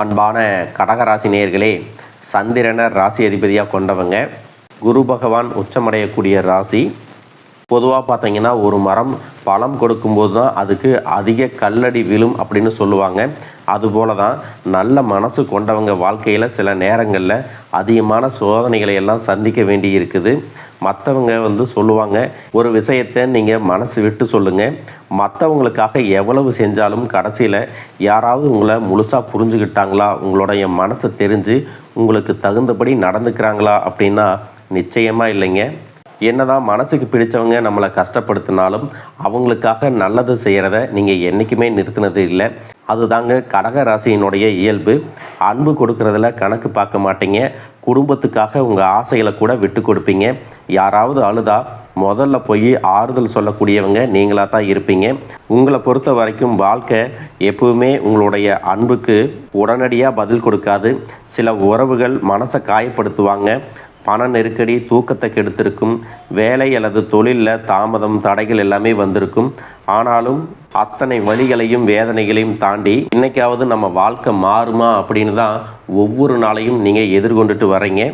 அன்பான கடகராசி நேயர்களே, சந்திரனை ராசி அதிபதியாக கொண்டவங்க. குரு பகவான் உச்சமடையக்கூடிய ராசி. பொதுவாக பார்த்தீங்கன்னா ஒரு மரம் பழம் கொடுக்கும்போது தான் அதுக்கு அதிக கல்லடி விழும் அப்படின்னு சொல்லுவாங்க. அதுபோல தான் நல்ல மனசு கொண்டவங்க வாழ்க்கையில் சில நேரங்களில் அதிகமான சோதனைகளை எல்லாம் சந்திக்க வேண்டி இருக்குது. மற்றவங்க சொல்லுவாங்க, ஒரு விஷயத்தை நீங்கள் மனசு விட்டு சொல்லுங்கள், மற்றவங்களுக்காக எவ்வளவு செஞ்சாலும் கடைசியில் யாராவது உங்களை முழுசாக புரிஞ்சுக்கிட்டாங்களா, உங்களுடைய மனசை தெரிஞ்சு உங்களுக்கு தகுந்தபடி நடந்துக்கிறாங்களா அப்படின்னா நிச்சயமாக இல்லைங்க. என்னதான் மனசுக்கு பிடிச்சவங்க நம்மளை கஷ்டப்படுத்தினாலும் அவங்களுக்காக நல்லது செய்கிறத நீங்கள் என்றைக்குமே நிறுத்தினது இல்லை. அதுதாங்க கடக ராசியினுடைய இயல்பு. அன்பு கொடுக்கறதுல கணக்கு பார்க்க மாட்டீங்க. குடும்பத்துக்காக உங்கள் ஆசைகளை கூட விட்டு கொடுப்பீங்க. யாராவது அழுதா முதல்ல போய் ஆறுதல் சொல்லக்கூடியவங்க நீங்களாக தான் இருப்பீங்க. உங்களை பொறுத்த வரைக்கும் வாழ்க்கை எப்பவுமே உங்களுடைய அன்புக்கு உடனடியாக பதில் கொடுக்காது. சில உறவுகள் மனசை காயப்படுத்துவாங்க. பண நெருக்கடி தூக்கத்தை கெடுத்திருக்கும். வேலை அல்லது தொழிலில் தாமதம் தடைகள் எல்லாமே வந்திருக்கும். ஆனாலும் அத்தனை வலிகளையும் வேதனைகளையும் தாண்டி இன்னைக்காவது நம்ம வாழ்க்கை மாறுமா அப்படின்னு தான் ஒவ்வொரு நாளையும் நீங்கள் எதிர்கொண்டுட்டு வரீங்க.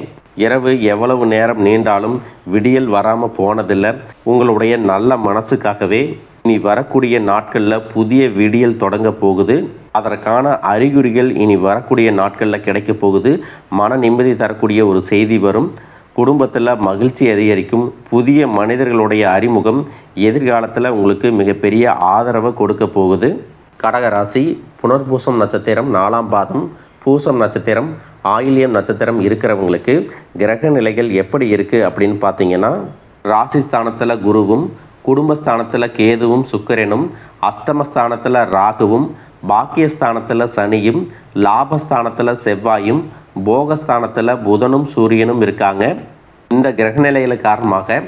இரவு எவ்வளவு நேரம் நீண்டாலும் விடியல் வராமல் போனதில்லை. உங்களுடைய நல்ல மனசுக்காகவே இனி வரக்கூடிய நாட்களில் புதிய விடியல் தொடங்க போகுது. அதற்கான அறிகுறிகள் இனி வரக்கூடிய நாட்களில் கிடைக்க போகுது. மன நிம்மதி தரக்கூடிய ஒரு செய்தி வரும். குடும்பத்தில் மகிழ்ச்சி அதிகரிக்கும். புதிய மனிதர்களுடைய அறிமுகம் எதிர்காலத்தில் உங்களுக்கு மிகப்பெரிய ஆதரவை கொடுக்க போகுது. கடகராசி புனர்பூசம் நட்சத்திரம் 4ஆம் பாதம், பூசம் நட்சத்திரம், ஆயில்யம் நட்சத்திரம் இருக்கிறவங்களுக்கு கிரக நிலைகள் எப்படி இருக்குது அப்படின்னு பார்த்தீங்கன்னா, ராசிஸ்தானத்தில் குருவும், குடும்பஸ்தானத்தில் கேதுவும் சுக்கிரனும், அஷ்டமஸ்தானத்தில் ராகுவும், பாக்கியஸ்தானத்தில் சனியும், லாபஸ்தானத்தில் செவ்வாயும், போகஸ்தானத்தில் புதனும் சூரியனும் இருக்காங்க. இந்த கிரகநிலையில காரணமாக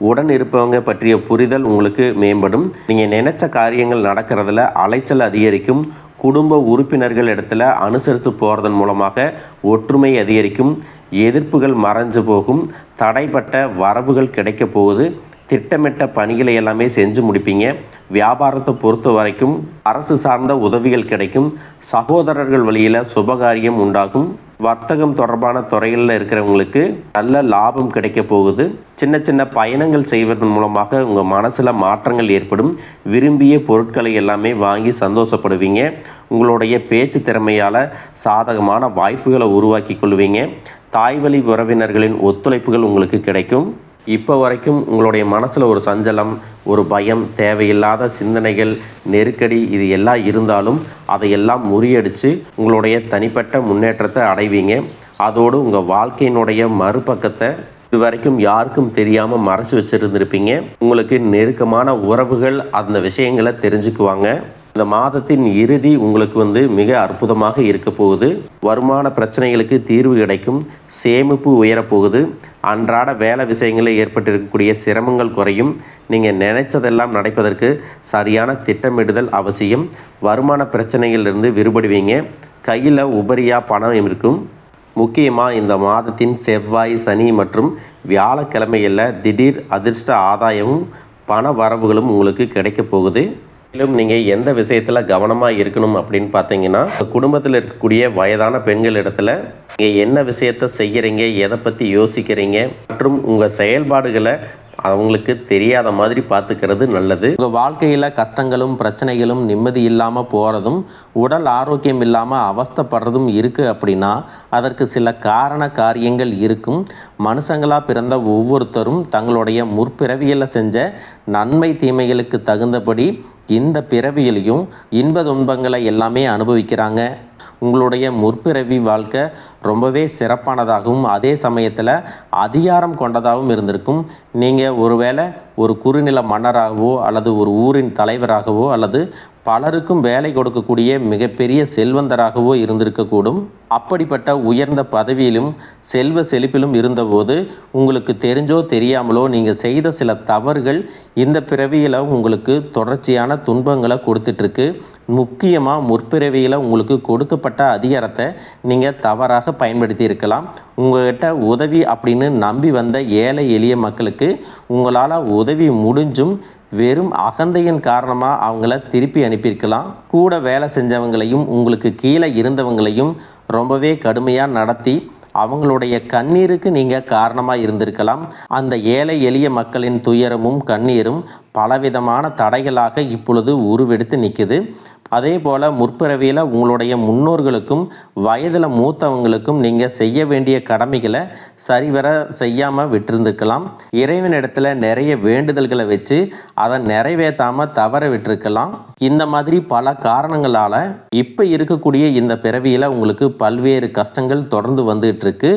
உடன் இருப்பவங்க பற்றிய புரிதல் உங்களுக்கு மேம்படும். நீங்கள் நினைச்ச காரியங்கள் நடக்கிறதுல அலைச்சல் அதிகரிக்கும். குடும்ப உறுப்பினர்கள் இடத்துல அனுசரித்து போகிறதன் மூலமாக ஒற்றுமை அதிகரிக்கும். எதிர்ப்புகள் மறைஞ்சு போகும். தடைப்பட்ட வரவுகள் கிடைக்க போகுது. திட்டமிட்ட பணிகளை எல்லாமே செஞ்சு முடிப்பீங்க. வியாபாரத்தை பொறுத்த வரைக்கும் அரசு சார்ந்த உதவிகள் கிடைக்கும். சகோதரர்கள் வழியில் சுபகாரியம் உண்டாகும். வர்த்தகம் தொடர்பான துறைகளில் இருக்கிறவங்களுக்கு நல்ல லாபம் கிடைக்க போகுது. சின்ன சின்ன பயணங்கள் செய்வதன் மூலமாக உங்கள் மனசில் மாற்றங்கள் ஏற்படும். விரும்பிய பொருட்களை எல்லாமே வாங்கி சந்தோஷப்படுவீங்க. உங்களுடைய பேச்சு திறமையால் சாதகமான வாய்ப்புகளை உருவாக்கி கொள்வீங்க. தாய்வழி உறவினர்களின் ஒத்துழைப்புகள் உங்களுக்கு கிடைக்கும். இப்போ வரைக்கும் உங்களுடைய மனசில் ஒரு சஞ்சலம், ஒரு பயம், தேவையில்லாத சிந்தனைகள், நெருக்கடி இது எல்லாம் இருந்தாலும் அதையெல்லாம் முறியடித்து உங்களுடைய தனிப்பட்ட முன்னேற்றத்தை அடைவீங்க. அதோடு உங்கள் வாழ்க்கையினுடைய மறுபக்கத்தை இது வரைக்கும் யாருக்கும் தெரியாமல் மறைச்சி வச்சுருந்துருப்பீங்க. உங்களுக்கு நெருக்கமான உறவுகள் அந்த விஷயங்களை தெரிஞ்சுக்குவாங்க. இந்த மாதத்தின் இறுதி உங்களுக்கு மிக அற்புதமாக இருக்க போகுது. வருமான பிரச்சனைகளுக்கு தீர்வு கிடைக்கும். சேமிப்பு உயரப்போகுது. அன்றாட வேலை விஷயங்களில் ஏற்பட்டிருக்கக்கூடிய சிரமங்கள் குறையும். நீங்கள் நினைச்சதெல்லாம் நடப்பதற்கு சரியான திட்டமிடுதல் அவசியம். வருமான பிரச்சனைகளிலிருந்து விடுபடுவீங்க. கையில் உபரியாக பணம் இருக்கும். முக்கியமாக இந்த மாதத்தின் செவ்வாய், சனி மற்றும் வியாழக்கிழமையில் திடீர் அதிர்ஷ்ட ஆதாயமும் பண வரவுகளும் உங்களுக்கு கிடைக்க போகுது. மேலும் நீங்கள் எந்த விஷயத்தில் கவனமாக இருக்கணும் அப்படின்னு பார்த்தீங்கன்னா, குடும்பத்தில் இருக்கக்கூடிய வயதான பெண்கள் இடத்துல நீங்கள் என்ன விஷயத்தை செய்கிறீங்க, எதை பற்றி யோசிக்கிறீங்க மற்றும் உங்கள் செயல்பாடுகளை அவங்களுக்கு தெரியாத மாதிரி பார்த்துக்கிறது நல்லது. உங்கள் வாழ்க்கையில் கஷ்டங்களும் பிரச்சனைகளும் நிம்மதி இல்லாமல் போகிறதும் உடல் ஆரோக்கியம் இல்லாமல் அவஸ்தைப்படுறதும் இருக்குது அப்படின்னா அதற்கு சில காரியங்கள் இருக்கும். மனுஷங்களாக பிறந்த ஒவ்வொருத்தரும் தங்களுடைய முற்பிறவியில் செஞ்ச நன்மை தீமைகளுக்கு தகுந்தபடி இந்த பிறவியிலையும் இன்ப துன்பங்களை எல்லாமே அனுபவிக்கிறாங்க. உங்களுடைய முற்பிறவி வாழ்க்கை ரொம்பவே சிறப்பானதாகவும் அதே சமயத்தில் அதிகாரம் கொண்டதாகவும் இருந்திருக்கும். நீங்கள் ஒருவேளை ஒரு குறுநில மன்னராகவோ அல்லது ஒரு ஊரின் தலைவராகவோ அல்லது பலருக்கும் வேலை கொடுக்கக்கூடிய மிகப்பெரிய செல்வந்தராகவோ இருந்திருக்கக்கூடும். அப்படிப்பட்ட உயர்ந்த பதவியிலும் செல்வ செழிப்பிலும் இருந்தபோது உங்களுக்கு தெரிஞ்சோ தெரியாமலோ நீங்கள் செய்த சில தவறுகள் இந்த பிறவியில் உங்களுக்கு தொடர்ச்சியான துன்பங்களை கொடுத்துட்ருக்கு. முக்கியமாக முற்பிறவியில் உங்களுக்கு கொடுக்கப்பட்ட அதிகாரத்தை நீங்கள் தவறாக பயன்படுத்தி இருக்கலாம். உங்கள்கிட்ட உதவி அப்படின்னு நம்பி வந்த ஏழை எளிய மக்களுக்கு உங்களால் உதவி முடிஞ்சும் வெறும் அகந்தையின் காரணமாக அவங்கள திருப்பி அனுப்பியிருக்கலாம். கூட வேலை செஞ்சவங்களையும் உங்களுக்கு கீழே இருந்தவங்களையும் ரொம்பவே கடுமையாக நடத்தி அவங்களுடைய கண்ணீருக்கு நீங்கள் காரணமாக இருந்திருக்கலாம். அந்த ஏழை எளிய மக்களின் துயரமும் கண்ணீரும் பலவிதமான தடைகளாக இப்பொழுது உருவெடுத்து நிற்குது. அதே போல் முற்பிறவியில் உங்களுடைய முன்னோர்களுக்கும் வயதில் மூத்தவங்களுக்கும் நீங்கள் செய்ய வேண்டிய கடமைகளை சரிவர செய்யாமல் விட்டிருந்துருக்கலாம். இறைவனிடத்தில் நிறைய வேண்டுதல்களை வச்சு அதை நிறைவேற்றாமல் தவற விட்டுருக்கலாம். இந்த மாதிரி பல காரணங்களால் இப்போ இருக்கக்கூடிய இந்த பிறவியில் உங்களுக்கு பல்வேறு கஷ்டங்கள் தொடர்ந்து வந்துகிட்டு இருக்கு.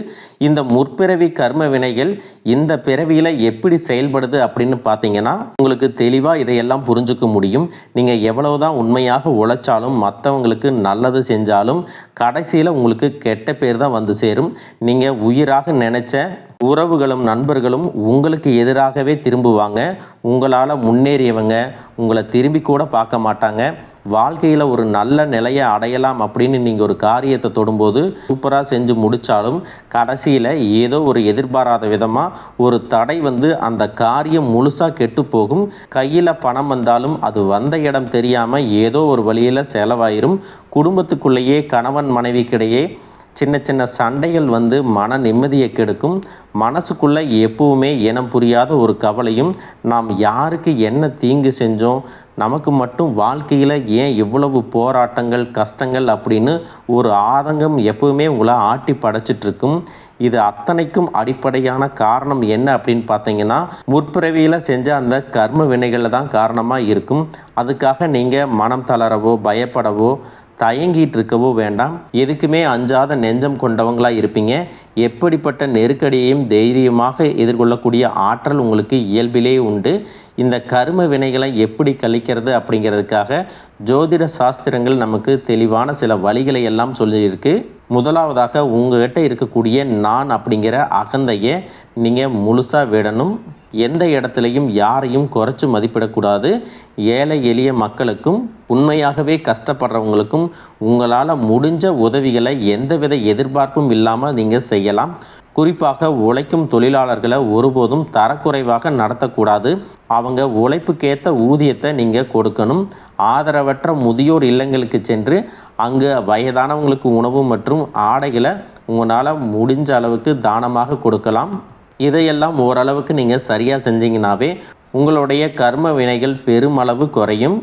இந்த முற்பிறவி கர்ம வினைகள் இந்த பிறவியில் எப்படி செயல்படுது அப்படின்னு பார்த்தீங்கன்னா உங்களுக்கு தெளிவாக இதையெல்லாம் புரிஞ்சுக்க முடியும். நீங்கள் எவ்வளவுதான் உண்மையாக உழைச்சாலும் மற்றவங்களுக்கு நல்லது செஞ்சாலும் கடைசியில் உங்களுக்கு கெட்ட பேர் தான் வந்து சேரும். நீங்கள் உயிராக நினைச்ச உறவுகளும் நண்பர்களும் உங்களுக்கு எதிராகவே திரும்புவாங்க. உங்களால் முன்னேறியவங்க உங்களை திரும்பி கூட பார்க்க மாட்டாங்க. வாழ்க்கையில் ஒரு நல்ல நிலையை அடையலாம் அப்படின்னு நீங்கள் ஒரு காரியத்தை தொடும்போது சூப்பராக செஞ்சு முடித்தாலும் கடைசியில் ஏதோ ஒரு எதிர்பாராத விதமாக ஒரு தடை வந்து அந்த காரியம் முழுசாக கெட்டு போகும். கையில் பணம் வந்தாலும் அது வந்த இடம் தெரியாமல் ஏதோ ஒரு வழியில் செலவாயிரும். குடும்பத்துக்குள்ளேயே கணவன் மனைவிக்கிடையே சின்ன சின்ன சண்டைகள் வந்து மன நிம்மதியை கெடுக்கும். மனசுக்குள்ளே எப்பவுமே இனம் புரியாத ஒரு கவலையும், நாம் யாருக்கு என்ன தீங்கு செஞ்சோம், நமக்கு மட்டும் வாழ்க்கையில் ஏன் இவ்வளவு போராட்டங்கள் கஷ்டங்கள் அப்படின்னு ஒரு ஆதங்கம் எப்பவுமே உங்களை ஆட்டி படைச்சிட்ருக்கும். இது அத்தனைக்கும் அடிப்படையான காரணம் என்ன அப்படின்னு பார்த்தீங்கன்னா முற்பிறவியில் செஞ்ச அந்த கர்ம வினைகளில் தான் காரணமாக இருக்கும். அதுக்காக நீங்கள் மனம் தளரவோ பயப்படவோ தயங்கிட்டு இருக்கவோ வேண்டாம். எதுக்குமே அஞ்சாத நெஞ்சம் கொண்டவங்களாக இருப்பீங்க. எப்படிப்பட்ட நெருக்கடியையும் தைரியமாக எதிர்கொள்ளக்கூடிய ஆற்றல் உங்களுக்கு இயல்பிலே உண்டு. இந்த கர்ம வினைகளை எப்படி கழிக்கிறது அப்படிங்கிறதுக்காக ஜோதிட சாஸ்திரங்கள் நமக்கு தெளிவான சில வழிகளை எல்லாம் சொல்லியிருக்கு. முதலாவதாக உங்கள்கிட்ட இருக்கக்கூடிய நான் அப்படிங்கிற அகந்தையை நீங்கள் முழுசாக விடணும். எந்த இடத்துலையும் யாரையும் குறைச்சி மதிப்பிடக்கூடாது. ஏழை எளிய மக்களுக்கும் உண்மையாகவே கஷ்டப்படுறவங்களுக்கும் உங்களால் முடிஞ்ச உதவிகளை எந்தவித எதிர்பார்ப்பும் இல்லாமல் நீங்கள் செய்யலாம். குறிப்பாக உழைக்கும் தொழிலாளர்களை ஒருபோதும் தரக்குறைவாக நடத்தக்கூடாது. அவங்க உழைப்புக்கேற்ற ஊதியத்தை நீங்கள் கொடுக்கணும். ஆதரவற்ற முதியோர் இல்லங்களுக்கு சென்று அங்கு வயதானவங்களுக்கு உணவு மற்றும் ஆடைகளை உங்களால் முடிஞ்ச அளவுக்கு தானமாக கொடுக்கலாம். இதையெல்லாம் ஓரளவுக்கு நீங்கள் சரியாக செஞ்சீங்கன்னாவே உங்களுடைய கர்ம வினைகள் பெருமளவு குறையும்.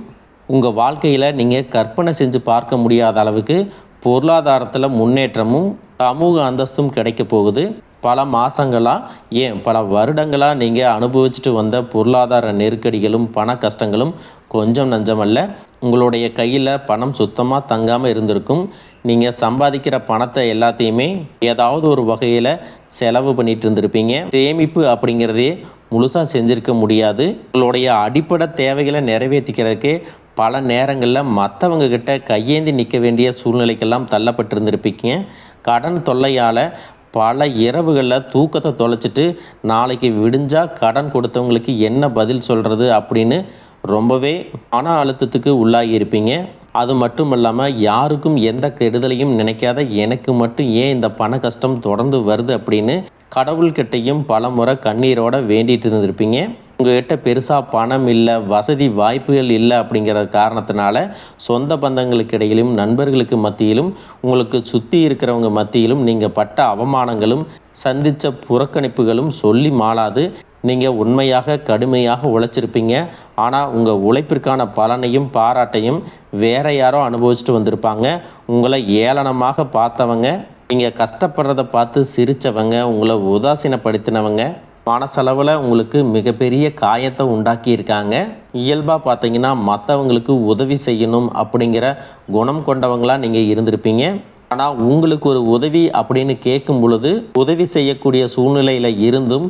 உங்கள் வாழ்க்கையில் நீங்கள் கற்பனை செஞ்சு பார்க்க முடியாத அளவுக்கு பொருளாதாரத்தில் முன்னேற்றமும் சமூக அந்தஸ்தும் கிடைக்க போகுது. பல மாதங்களாக ஏன் பல வருடங்களாக நீங்கள் அனுபவிச்சுட்டு வந்த பொருளாதார நெருக்கடிகளும் பண கஷ்டங்களும் கொஞ்சம் நஞ்சமல்ல. உங்களுடைய கையில் பணம் சுத்தமாக தங்காமல் இருந்திருக்கும். நீங்கள் சம்பாதிக்கிற பணத்தை எல்லாத்தையுமே ஏதாவது ஒரு வகையில் செலவு பண்ணிட்டு இருந்திருப்பீங்க. சேமிப்பு அப்படிங்கிறதே முழுசாக செஞ்சுருக்க முடியாது. உங்களுடைய அடிப்படை தேவைகளை நிறைவேற்றிக்கிறதுக்கே பல நேரங்களில் மற்றவங்க கிட்ட கையேந்தி நிற்க வேண்டிய சூழ்நிலைக்கெல்லாம் தள்ளப்பட்டு இருந்திருப்பீங்க. கடன் தொல்லையால் பல இரவுகளில் தூக்கத்தை தொலைச்சிட்டு நாளைக்கு விடிஞ்சால் கடன் கொடுத்தவங்களுக்கு என்ன பதில் சொல்கிறது அப்படின்னு ரொம்பவே மன அழுத்தத்துக்கு உள்ளாகியிருப்பீங்க. அது மட்டும் இல்லாமல் யாருக்கும் எந்த கெடுதலையும் நினைக்காத எனக்கு மட்டும் ஏன் இந்த பண கஷ்டம் தொடர்ந்து வருது அப்படின்னு கடவுள்கிட்டையும் பல முறை கண்ணீரோட வேண்டிட்டு இருந்திருப்பீங்க. உங்கள்கிட்ட பெருசாக பணம் இல்லை, வசதி வாய்ப்புகள் இல்லை அப்படிங்கிற காரணத்தினால சொந்த பந்தங்களுக்கு இடையிலும் நண்பர்களுக்கு மத்தியிலும் உங்களுக்கு சுற்றி இருக்கிறவங்க மத்தியிலும் நீங்கள் பட்ட அவமானங்களும் சந்தித்த புறக்கணிப்புகளும் சொல்லி மாளாது. நீங்கள் உண்மையாக கடுமையாக உழைச்சிருப்பீங்க. ஆனால் உங்கள் உழைப்பிற்கான பலனையும் பாராட்டையும் வேற யாரோ அனுபவிச்சுட்டு வந்திருப்பாங்க. உங்களை ஏளனமாக பார்த்தவங்க, நீங்கள் கஷ்டப்படுறதை பார்த்து சிரித்தவங்க, உங்களை உதாசீனப்படுத்தினவங்க மனசளவில் உங்களுக்கு மிகப்பெரிய காயத்தை உண்டாக்கியிருக்காங்க. இயல்பாக பார்த்தீங்கன்னா மற்றவங்களுக்கு உதவி செய்யணும் அப்படிங்கிற குணம் கொண்டவங்களாக நீங்கள் இருந்திருப்பீங்க. ஆனால் உங்களுக்கு ஒரு உதவி அப்படின்னு கேட்கும் பொழுது உதவி செய்யக்கூடிய சூழ்நிலையில் இருந்தும்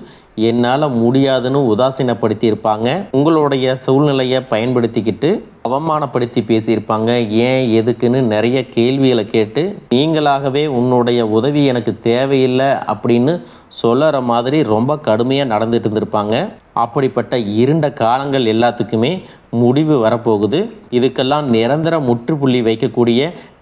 என்னால் முடியாதுன்னு உதாசீனப்படுத்தியிருப்பாங்க. உங்களுடைய சூழ்நிலையை பயன்படுத்திக்கிட்டு அவமானப்படுத்தி பேசியிருப்பாங்க. ஏன் எதுக்குன்னு நிறைய கேள்விகளை கேட்டு நீங்களாகவே உன்னுடைய உதவி எனக்கு தேவையில்லை அப்படின்னு சொல்லுற மாதிரி ரொம்ப கடுமையாக நடந்துட்டு இருந்திருப்பாங்க. அப்படிப்பட்ட இருண்ட காலங்கள் எல்லாத்துக்குமே முடிவு வரப்போகுது. இதுக்கெல்லாம் நிரந்தர முற்றுப்புள்ளி வைக்கக்கூடிய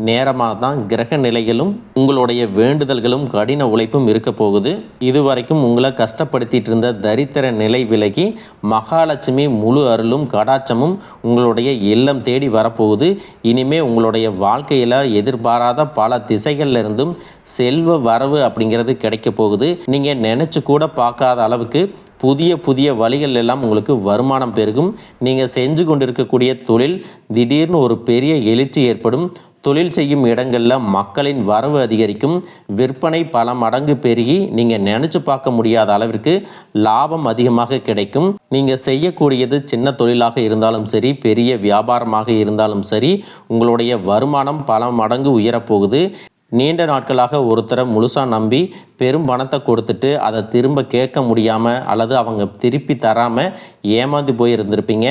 நேரமாக தான் கிரக நிலைகளும் உங்களுடைய வேண்டுதல்களும் கடின உழைப்பும் இருக்க போகுது. இதுவரைக்கும் உங்களை கஷ்டப்படுத்திட்டு இருந்த தரித்திர நிலை விலகி மகாலட்சுமி முழு அருளும் கடாட்சமும் உங்களுடைய இல்லம் தேடி வரப்போகுது. இனிமே உங்களுடைய வாழ்க்கையில் எதிர்பாராத பல திசைகள்ல இருந்தும் செல்வ வரவு அப்படிங்கிறது கிடைக்க போகுது. நீங்கள் நினச்சி கூட பார்க்காத அளவுக்கு புதிய புதிய வழிகள் எல்லாம் உங்களுக்கு வருமானம் பெருகும். நீங்கள் செஞ்சு கொண்டிருக்கக்கூடிய தொழில் திடீர்னு ஒரு பெரிய எழுச்சி ஏற்படும். தொழில் செய்யும் இடங்களில் மக்களின் வரவு அதிகரிக்கும். விற்பனை பல மடங்கு பெருகி நீங்கள் நினச்சி பார்க்க முடியாத அளவிற்கு லாபம் அதிகமாக கிடைக்கும். நீங்கள் செய்யக்கூடியது சின்ன தொழிலாக இருந்தாலும் சரி, பெரிய வியாபாரமாக இருந்தாலும் சரி, உங்களுடைய வருமானம் பல மடங்கு உயரப்போகுது. நீண்ட நாட்களாக ஒருத்தரை முழுசாக நம்பி பெரும் பணத்தை கொடுத்துட்டு அதை திரும்ப கேட்க முடியாமல் அல்லது அவங்க திருப்பி தராமல் ஏமாந்து போய் இருந்திருப்பீங்க.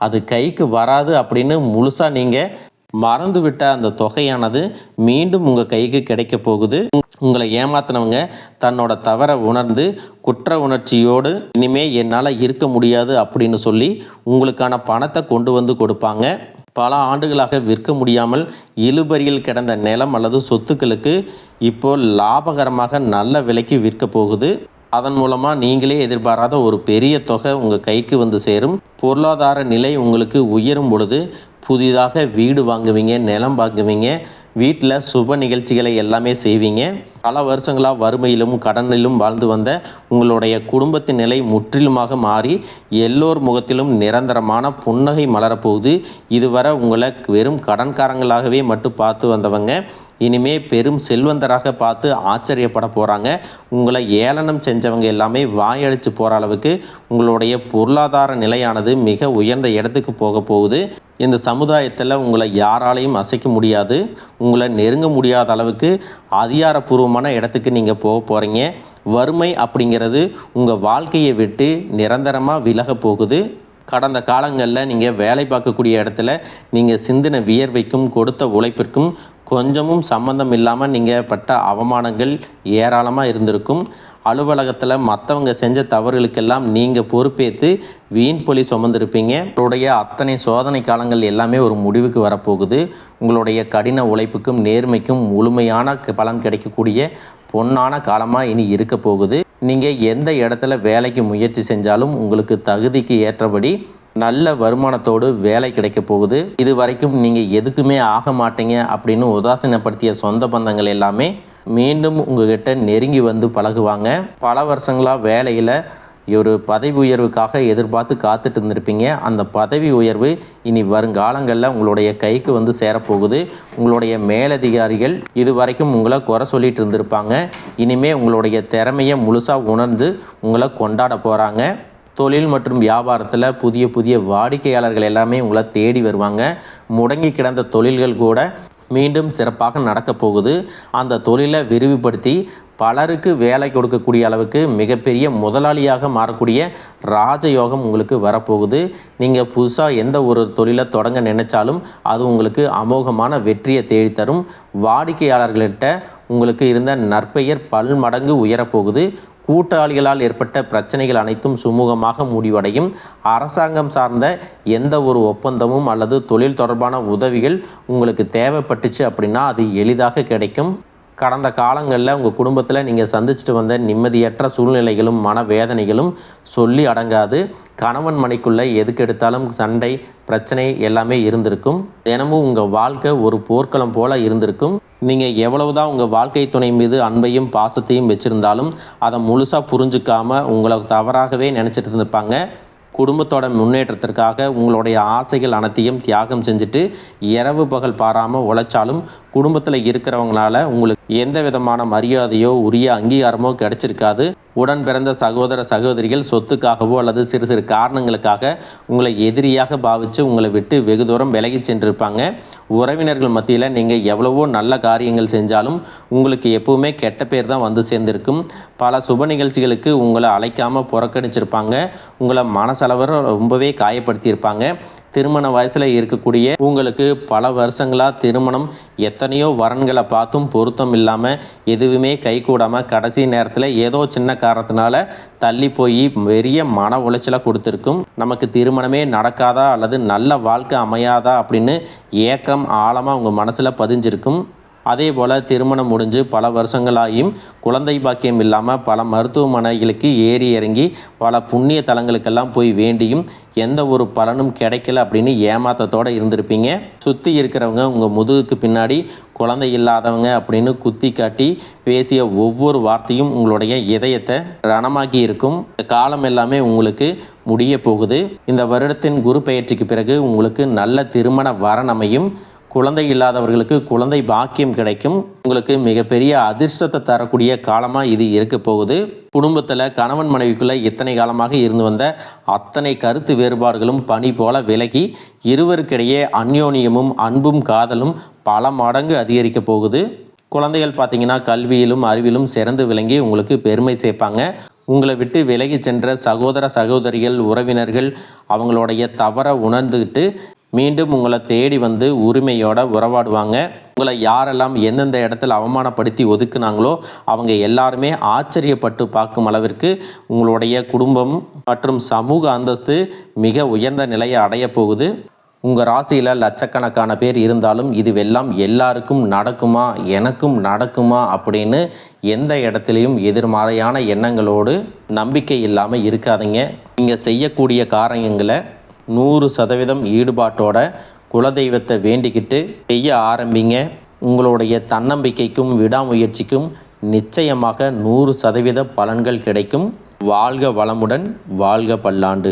அது கைக்கு வராது அப்படின்னு முழுசாக நீங்கள் மறந்து விட்ட அந்த தொகையானது மீண்டும் உங்கள் கைக்கு கிடைக்க போகுது. உங்களை ஏமாத்தினவங்க தன்னோட தவறை உணர்ந்து குற்ற உணர்ச்சியோடு இனிமே என்னால் இருக்க முடியாது அப்படின்னு சொல்லி உங்களுக்கான பணத்தை கொண்டு வந்து கொடுப்பாங்க. பல ஆண்டுகளாக விற்க முடியாமல் இழுபறியில் கிடந்த நிலம் அல்லது சொத்துக்களுக்கு இப்போ லாபகரமாக நல்ல விலைக்கு விற்க போகுது. அதன் மூலமாக நீங்களே எதிர்பாராத ஒரு பெரிய தொகை உங்கள் கைக்கு வந்து சேரும். பொருளாதார நிலை உங்களுக்கு உயரும் பொழுது புதிதாக வீடு வாங்குவீங்க, நிலம் வாங்குவீங்க, வீட்டில் சுப நிகழ்ச்சிகளை எல்லாமே செய்வீங்க. பல வருஷங்களாக வறுமையிலும் கடனிலும் வாழ்ந்து வந்த உங்களுடைய குடும்பத்தின் நிலை முற்றிலுமாக மாறி எல்லோர் முகத்திலும் நிரந்தரமான புன்னகை மலரப்போகுது. இதுவரை உங்களை வெறும் கடன்காரங்களாகவே மட்டும் பார்த்து வந்தவங்க இனிமே பெரும் செல்வந்தராக பார்த்து ஆச்சரியப்பட போகிறாங்க. உங்களை ஏளனம் செஞ்சவங்க எல்லாமே வாயடிச்சு போகிற அளவுக்கு உங்களுடைய பொருளாதார நிலையானது மிக உயர்ந்த இடத்துக்கு போக போகுது. இந்த சமுதாயத்தில் உங்களை யாராலையும் அசைக்க முடியாது. உங்களை நெருங்க முடியாத அளவுக்கு அதிகாரப்பூர்வமான இடத்துக்கு நீங்கள் போக போகிறீங்க. வறுமை அப்படிங்கிறது உங்கள் வாழ்க்கையை விட்டு நிரந்தரமாக விலக போகுது. கடந்த காலங்களில் நீங்கள் வேலை பார்க்கக்கூடிய இடத்துல நீங்கள் சிந்தின வியர்வைக்கும் கொடுத்த உழைப்பிற்கும் கொஞ்சமும் சம்மந்தம் இல்லாமல் நீங்கள் பட்ட அவமானங்கள் ஏராளமாக இருந்திருக்கும். அலுவலகத்தில் மற்றவங்க செஞ்ச தவறுகளுக்கெல்லாம் நீங்கள் பொறுப்பேற்று வீண் பொலி சுமந்திருப்பீங்க. உங்களுடைய அத்தனை சோதனை காலங்கள் எல்லாமே ஒரு முடிவுக்கு வரப்போகுது. உங்களுடைய கடின உழைப்புக்கும் நேர்மைக்கும் முழுமையான பலன் கிடைக்கக்கூடிய பொன்னான காலமாக இனி இருக்க போகுது. நீங்கள் எந்த இடத்துல வேலைக்கு முயற்சி செஞ்சாலும் உங்களுக்கு தகுதிக்கு ஏற்றபடி நல்ல வருமானத்தோடு வேலை கிடைக்க போகுது. இது வரைக்கும் நீங்கள் எதுக்குமே ஆக மாட்டீங்க அப்படின்னு உதாசீனப்படுத்திய சொந்த பந்தங்கள் எல்லாமே மீண்டும் உங்ககிட்ட நெருங்கி வந்து பழகுவாங்க. பல வருஷங்களாக வேலையில் ஒரு பதவி உயர்வுக்காக எதிர்பார்த்து காத்துட்டு இருந்திருப்பீங்க. அந்த பதவி உயர்வு இனி வருங்காலங்களில் உங்களுடைய கைக்கு வந்து சேரப்போகுது. உங்களுடைய மேலதிகாரிகள் இது வரைக்கும் உங்களை குறை சொல்லிட்டு இருந்திருப்பாங்க. இனிமே உங்களுடைய திறமையை முழுசாக உணர்ந்து உங்களை கொண்டாட போகிறாங்க. தொழில் மற்றும் வியாபாரத்தில் புதிய புதிய வாடிக்கையாளர்கள் எல்லாமே உங்களை தேடி வருவாங்க. முடங்கி கிடந்த தொழில்கள் கூட மீண்டும் சிறப்பாக நடக்க போகுது. அந்த தொழிலை விரிவுபடுத்தி பலருக்கு வேலை கொடுக்கக்கூடிய அளவுக்கு மிகப்பெரிய முதலாளியாக மாறக்கூடிய ராஜயோகம் உங்களுக்கு வரப்போகுது. நீங்கள் புதுசாக எந்த ஒரு தொழிலை தொடங்க நினைச்சாலும் அது உங்களுக்கு அமோகமான வெற்றியை தேடித்தரும். வாடிக்கையாளர்கள்கிட்ட உங்களுக்கு இருந்த நற்பெயர் பல்மடங்கு உயரப்போகுது. கூட்டாளிகளால் ஏற்பட்ட பிரச்சனைகள் அனைத்தும் சுமூகமாக முடிவடையும். அரசாங்கம் சார்ந்த எந்த ஒரு ஒப்பந்தமும் அல்லது தொழில் தொடர்பான உதவிகள் உங்களுக்கு தேவைப்பட்டுச்சு அப்படின்னா அது எளிதாக கிடைக்கும். கடந்த காலங்களில் உங்கள் குடும்பத்தில் நீங்கள் சந்திச்சுட்டு வந்த நிம்மதியற்ற சூழ்நிலைகளும் மனவேதனைகளும் சொல்லி அடங்காது. கணவன் மனைக்குள்ளே எதுக்கு எடுத்தாலும் சண்டை பிரச்சனை எல்லாமே இருந்திருக்கும். தினமும் உங்கள் வாழ்க்கை ஒரு போர்க்களம் போல் இருந்திருக்கும். நீங்கள் எவ்வளவுதான் உங்கள் வாழ்க்கை துணை மீது அன்பையும் பாசத்தையும் வச்சுருந்தாலும் அதை முழுசாக புரிஞ்சுக்காமல் உங்களை தவறாகவே நினச்சிட்டு இருந்திருப்பாங்க. குடும்பத்தோட முன்னேற்றத்திற்காக உங்களுடைய ஆசைகள் அனைத்தையும் தியாகம் செஞ்சுட்டு இரவு பகல் பாராமல் உழைச்சாலும் குடும்பத்தில் இருக்கிறவங்களால உங்களுக்கு எந்த விதமான மரியாதையோ உரிய அங்கீகாரமோ கிடைச்சிருக்காது. உடன் பிறந்த சகோதர சகோதரிகள் சொத்துக்காகவோ அல்லது சிறு சிறு காரணங்களுக்காக உங்களை எதிரியாக பாவித்து உங்களை விட்டு வெகு தூரம் விலகி சென்றிருப்பாங்க. உறவினர்கள் மத்தியில் நீங்கள் எவ்வளவோ நல்ல காரியங்கள் செஞ்சாலும் உங்களுக்கு எப்பவுமே கெட்ட பேர் தான் வந்து சேர்ந்திருக்கும். பல சுப நிகழ்ச்சிகளுக்கு உங்களை அழைக்காமல் புறக்கணிச்சிருப்பாங்க. உங்களை மனசளவில் ரொம்பவே காயப்படுத்தியிருப்பாங்க. திருமண வயசில் இருக்கக்கூடிய உங்களுக்கு பல வருஷங்களாக திருமணம் எத்தனையோ வரன்களை பார்த்தும் பொருத்தம் இல்லாமல் எதுவுமே கைகூடாமல் கடைசி நேரத்தில் ஏதோ சின்ன காரணத்தினால தள்ளி போய் பெரிய மன உளைச்சலை கொடுத்துருக்கும். நமக்கு திருமணமே நடக்காதா அல்லது நல்ல வாழ்க்கை அமையாதா அப்படின்னு ஏக்கம் ஆழமாக உங்கள் மனசில் பதிஞ்சிருக்கும். அதே போல் திருமணம் முடிஞ்சு பல வருஷங்களாகியும் குழந்தை பாக்கியம் இல்லாமல் பல மருத்துவமனைகளுக்கு ஏறி இறங்கி பல புண்ணிய தலங்களுக்கெல்லாம் போய் வேண்டியும் எந்த ஒரு பலனும் கிடைக்கல அப்படின்னு ஏமாத்தத்தோடு இருந்திருப்பீங்க. சுற்றி இருக்கிறவங்க உங்கள் முதுகுக்கு பின்னாடி குழந்தை இல்லாதவங்க அப்படின்னு குத்தி காட்டி பேசிய ஒவ்வொரு வார்த்தையும் உங்களுடைய இதயத்தை ரணமாக்கி இருக்கும். காலம் எல்லாமே உங்களுக்கு முடிய போகுது. இந்த வருடத்தின் குரு பெயர்ச்சிக்கு பிறகு உங்களுக்கு நல்ல திருமண வரன் அமையும். குழந்தை இல்லாதவர்களுக்கு குழந்தை பாக்கியம் கிடைக்கும். உங்களுக்கு மிகப்பெரிய அதிர்ஷ்டத்தை தரக்கூடிய காலமாக இது இருக்க போகுது. குடும்பத்தில் கணவன் மனைவிக்குள்ளே இத்தனை காலமாக இருந்து வந்த அத்தனை கருத்து வேறுபாடுகளும் பனி போல விலகி இருவருக்கிடையே அந்யோன்யமும் அன்பும் காதலும் பல மடங்கு அதிகரிக்க போகுது. குழந்தைகள் பார்த்தீங்கன்னா கல்வியிலும் அறிவிலும் சிறந்து விளங்கி உங்களுக்கு பெருமை சேர்ப்பாங்க. உங்களை விட்டு விலகி சென்ற சகோதர சகோதரிகள் உறவினர்கள் அவங்களுடைய தவறை உணர்ந்துக்கிட்டு மீண்டும் உங்களை தேடி வந்து உரிமையோட உறவாடுவாங்க. உங்களை யாரெல்லாம் எந்தெந்த இடத்துல அவமானப்படுத்தி ஒதுக்குனாங்களோ அவங்க எல்லாருமே ஆச்சரியப்பட்டு பார்க்கும் அளவிற்கு உங்களுடைய குடும்பம் மற்றும் சமூக அந்தஸ்து மிக உயர்ந்த நிலையை அடைய போகுது. உங்கள் ராசியில் லட்சக்கணக்கான பேர் இருந்தாலும் இதுவெல்லாம் எல்லாருக்கும் நடக்குமா, எனக்கும் நடக்குமா அப்படின்னு எந்த இடத்துலையும் எதிர்மறையான எண்ணங்களோடு நம்பிக்கை இல்லாமல் இருக்காதீங்க. நீங்கள் செய்யக்கூடிய காரியங்களை 100% ஈடுபாட்டோட குலதெய்வத்தை வேண்டிக்கிட்டு செய்ய ஆரம்பிங்க. உங்களுடைய தன்னம்பிக்கைக்கும் விடாமுயற்சிக்கும் நிச்சயமாக 100% பலன்கள் கிடைக்கும். வாழ்க வளமுடன், வாழ்க பல்லாண்டு.